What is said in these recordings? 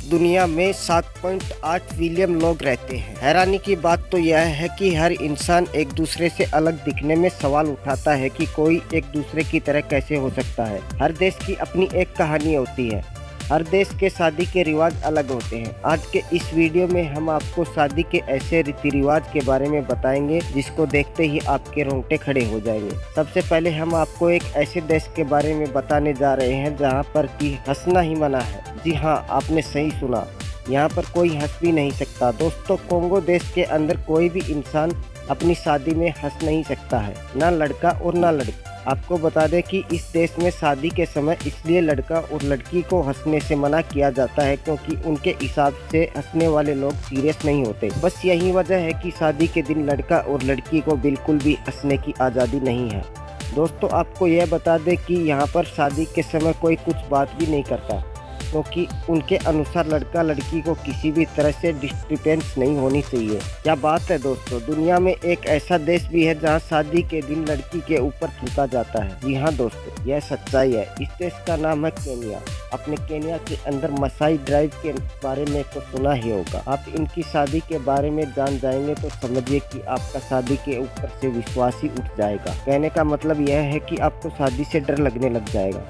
दुनिया में 7.8 बिलियन लोग रहते हैं। हैरानी की बात तो यह है कि हर इंसान एक दूसरे से अलग दिखने में सवाल उठाता है कि कोई एक दूसरे की तरह कैसे हो सकता है। हर देश की अपनी एक कहानी होती है। हर देश के शादी के रिवाज अलग होते हैं। आज के इस वीडियो में हम आपको शादी के ऐसे रीति रिवाज के बारे में बताएंगे जिसको देखते ही आपके रोंगटे खड़े हो जाएंगे। सबसे पहले हम आपको एक ऐसे देश के बारे में बताने जा रहे हैं जहां पर कि हंसना ही मना है। जी हाँ, आपने सही सुना, यहाँ पर कोई हंस भी नहीं सकता। दोस्तों, कोंगो देश के अंदर कोई भी इंसान अपनी शादी में हंस नहीं सकता है, ना लड़का और ना लड़की। आपको बता दें कि इस देश में शादी के समय इसलिए लड़का और लड़की को हंसने से मना किया जाता है क्योंकि उनके हिसाब से हंसने वाले लोग सीरियस नहीं होते। बस यही वजह है कि शादी के दिन लड़का और लड़की को बिल्कुल भी हंसने की आज़ादी नहीं है। दोस्तों, आपको यह बता दें कि यहाँ पर शादी के समय कोई कुछ बात भी नहीं करता क्योंकि उनके अनुसार लड़का लड़की को किसी भी तरह से डिस्टर्बेंस नहीं होनी चाहिए। क्या बात है दोस्तों, दुनिया में एक ऐसा देश भी है जहां शादी के दिन लड़की के ऊपर थूका जाता है। जी हाँ दोस्तों, यह सच्चाई है। इस देश का नाम है केन्या। अपने केन्या के अंदर मसाई ट्राइब के बारे में तो सुना ही होगा। आप इनकी शादी के बारे में जान जाएंगे तो समझिए कि आपका शादी के ऊपर से विश्वास ही उठ जाएगा। कहने का मतलब यह है कि आपको शादी से डर लगने लग जाएगा।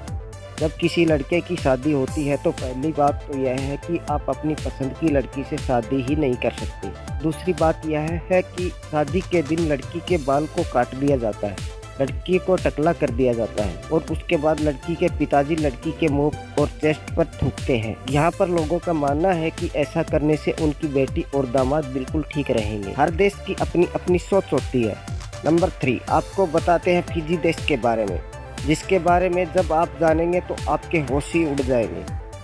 जब किसी लड़के की शादी होती है तो पहली बात तो यह है कि आप अपनी पसंद की लड़की से शादी ही नहीं कर सकते। दूसरी बात यह है कि शादी के दिन लड़की के बाल को काट दिया जाता है, लड़की को टकला कर दिया जाता है और उसके बाद लड़की के पिताजी लड़की के मुंह और चेस्ट पर थूकते हैं। यहाँ पर लोगों का मानना है कि ऐसा करने से उनकी बेटी और दामाद बिल्कुल ठीक रहेंगे। हर देश की अपनी अपनी सोच होती है। नंबर 3, आपको बताते हैं फिजी देश के बारे में, जिसके बारे में जब आप जानेंगे तो आपके होश ही उड़ जाएंगे।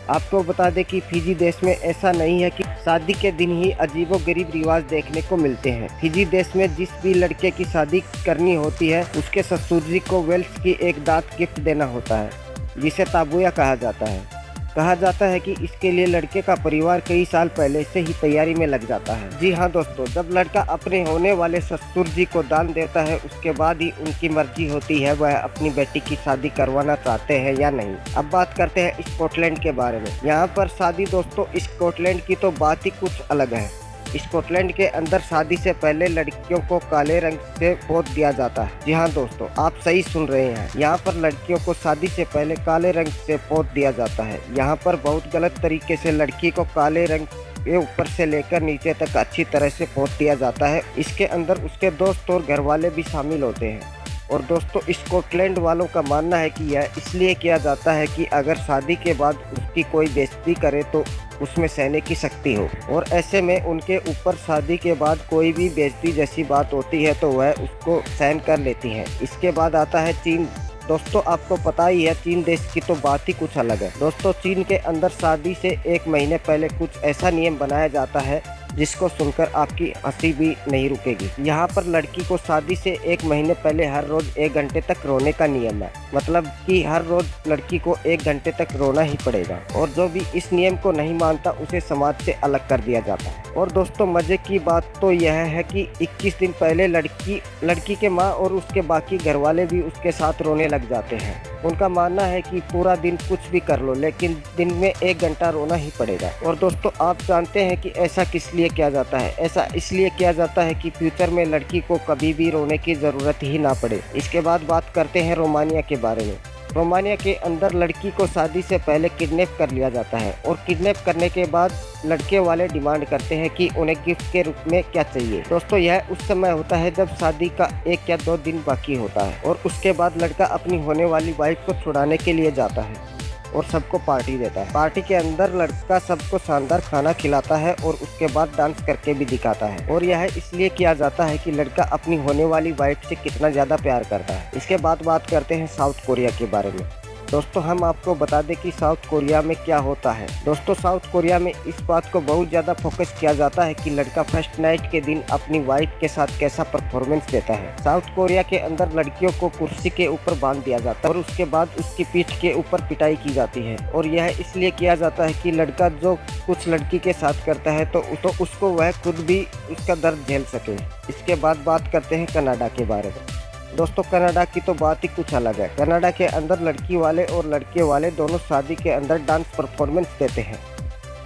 आपको बता दें कि फिजी देश में ऐसा नहीं है कि शादी के दिन ही अजीबोगरीब रिवाज देखने को मिलते हैं। फिजी देश में जिस भी लड़के की शादी करनी होती है उसके ससुर जी को वेल्स की एक दांत गिफ्ट देना होता है, जिसे ताबूया कहा जाता है। कहा जाता है कि इसके लिए लड़के का परिवार कई साल पहले से ही तैयारी में लग जाता है। जी हाँ दोस्तों, जब लड़का अपने होने वाले ससुर जी को दान देता है उसके बाद ही उनकी मर्जी होती है वह अपनी बेटी की शादी करवाना चाहते हैं या नहीं। अब बात करते हैं स्कॉटलैंड के बारे में। यहाँ पर शादी दोस्तों, स्कॉटलैंड की तो बात ही कुछ अलग है। स्कॉटलैंड के अंदर शादी से पहले लड़कियों को काले रंग से पोत दिया जाता है। जी हाँ दोस्तों, आप सही सुन रहे हैं। यहाँ पर लड़कियों को शादी से पहले काले रंग से पोत दिया जाता है। यहाँ पर बहुत गलत तरीके से लड़की को काले रंग के ऊपर से लेकर नीचे तक अच्छी तरह से पोत दिया जाता है। इसके अंदर उसके दोस्त और घर वाले भी शामिल होते हैं। और दोस्तों, स्कॉटलैंड वालों का मानना है कि यह इसलिए किया जाता है कि अगर शादी के बाद उसकी कोई बेइज्जती करे तो उसमें सहने की शक्ति हो, और ऐसे में उनके ऊपर शादी के बाद कोई भी बेइज्जती जैसी बात होती है तो वह उसको सहन कर लेती हैं। इसके बाद आता है चीन। दोस्तों, आपको पता ही है चीन देश की तो बात ही कुछ अलग है। दोस्तों, चीन के अंदर शादी से 1 महीने पहले कुछ ऐसा नियम बनाया जाता है जिसको सुनकर आपकी हंसी भी नहीं रुकेगी। यहाँ पर लड़की को शादी से 1 महीने पहले हर रोज 1 घंटे तक रोने का नियम है। मतलब कि हर रोज लड़की को 1 घंटे तक रोना ही पड़ेगा, और जो भी इस नियम को नहीं मानता उसे समाज से अलग कर दिया जाता है। और दोस्तों, मजे की बात तो यह है कि 21 दिन पहले लड़की के माँ और उसके बाकी घर वाले भी उसके साथ रोने लग जाते हैं। उनका मानना है कि पूरा दिन कुछ भी कर लो लेकिन दिन में 1 घंटा रोना ही पड़ेगा। और दोस्तों, आप जानते हैं कि ऐसा किस लिए किया जाता है? ऐसा इसलिए किया जाता है कि फ्यूचर में लड़की को कभी भी रोने की ज़रूरत ही ना पड़े। इसके बाद बात करते हैं रोमानिया के बारे में। रोमानिया के अंदर लड़की को शादी से पहले किडनैप कर लिया जाता है, और किडनैप करने के बाद लड़के वाले डिमांड करते हैं कि उन्हें गिफ्ट के रूप में क्या चाहिए। दोस्तों, यह उस समय होता है जब शादी का 1 या 2 दिन बाकी होता है, और उसके बाद लड़का अपनी होने वाली वाइफ को छुड़ाने के लिए जाता है और सबको पार्टी देता है। पार्टी के अंदर लड़का सबको शानदार खाना खिलाता है और उसके बाद डांस करके भी दिखाता है, और यह इसलिए किया जाता है कि लड़का अपनी होने वाली वाइफ से कितना ज़्यादा प्यार करता है। इसके बाद बात करते हैं साउथ कोरिया के बारे में। दोस्तों, हम आपको बता दें कि साउथ कोरिया में क्या होता है। दोस्तों, साउथ कोरिया में इस बात को बहुत ज़्यादा फोकस किया जाता है कि लड़का फर्स्ट नाइट के दिन अपनी वाइफ के साथ कैसा परफॉर्मेंस देता है। साउथ कोरिया के अंदर लड़कियों को कुर्सी के ऊपर बांध दिया जाता है और उसके बाद उसकी पीठ के ऊपर पिटाई की जाती है, और यह इसलिए किया जाता है कि लड़का जो कुछ लड़की के साथ करता है तो उसको वह खुद भी उसका दर्द झेल सके। इसके बाद बात करते हैं कनाडा के बारे में। दोस्तों, कनाडा की तो बात ही कुछ अलग है। कनाडा के अंदर लड़की वाले और लड़के वाले दोनों शादी के अंदर डांस परफॉर्मेंस देते हैं।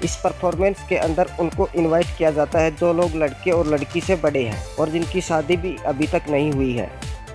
इस परफॉर्मेंस के अंदर उनको इनवाइट किया जाता है जो लोग लड़के और लड़की से बड़े हैं और जिनकी शादी भी अभी तक नहीं हुई है।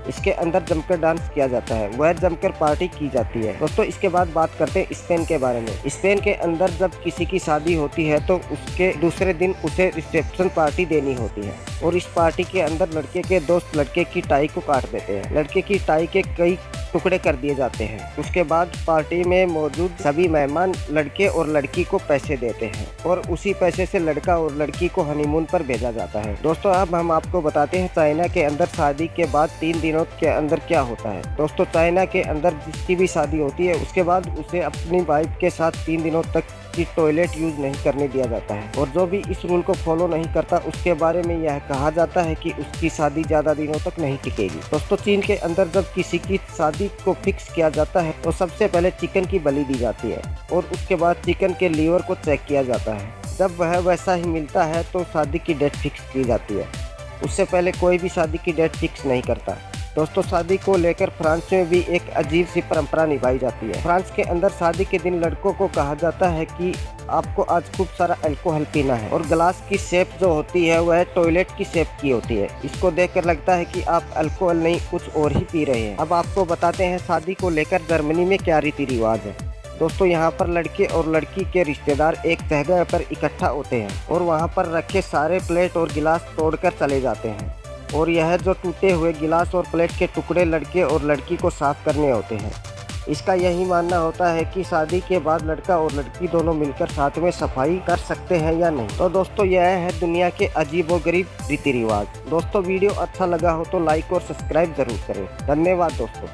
इसके अंदर जमकर डांस किया जाता है, वह जमकर पार्टी की जाती है। दोस्तों इसके बाद बात करते हैं स्पेन के बारे में। स्पेन के अंदर जब किसी की शादी होती है तो उसके दूसरे दिन उसे रिसेप्शन पार्टी देनी होती है और इस पार्टी के अंदर लड़के के दोस्त लड़के की टाई को काट देते हैं। लड़के की टाई के कई टुकड़े कर दिए जाते हैं। उसके बाद पार्टी में मौजूद सभी मेहमान लड़के और लड़की को पैसे देते हैं और उसी पैसे से लड़का और लड़की को हनीमून पर भेजा जाता है। दोस्तों अब हम आपको बताते हैं चाइना के अंदर शादी के बाद 3 दिनों के अंदर क्या होता है। दोस्तों चाइना के अंदर जिसकी भी शादी होती है उसके बाद उसे अपनी वाइफ के साथ 3 दिनों तक की टॉयलेट यूज नहीं करने दिया जाता है और जो भी इस रूल को फॉलो नहीं करता उसके बारे में यह कहा जाता है कि उसकी शादी ज्यादा दिनों तक नहीं टिकेगी। दोस्तों चीन के अंदर जब किसी की शादी को फिक्स किया जाता है तो सबसे पहले चिकन की बलि दी जाती है और उसके बाद चिकन के लीवर को चेक किया जाता है। जब वह वैसा ही मिलता है तो शादी की डेट फिक्स की जाती है। उससे पहले कोई भी शादी की डेट फिक्स नहीं करता। दोस्तों शादी को लेकर फ्रांस में भी एक अजीब सी परंपरा निभाई जाती है। फ्रांस के अंदर शादी के दिन लड़कों को कहा जाता है कि आपको आज खूब सारा अल्कोहल पीना है और ग्लास की शेप जो होती है वह टॉयलेट की शेप की होती है। इसको देखकर लगता है कि आप अल्कोहल नहीं कुछ और ही पी रहे हैं। अब आपको बताते हैं शादी को लेकर जर्मनी में क्या रीति रिवाज है। दोस्तों यहाँ पर लड़के और लड़की के रिश्तेदार एक जगह पर इकट्ठा होते हैं और वहाँ पर रखे सारे प्लेट और गिलास तोड़कर चले जाते हैं और यह जो टूटे हुए गिलास और प्लेट के टुकड़े लड़के और लड़की को साफ करने होते हैं। इसका यही मानना होता है कि शादी के बाद लड़का और लड़की दोनों मिलकर साथ में सफाई कर सकते हैं या नहीं। तो दोस्तों यह है दुनिया के अजीबोगरीब रीति रिवाज। दोस्तों वीडियो अच्छा लगा हो तो लाइक और सब्सक्राइब जरूर करें। धन्यवाद दोस्तों।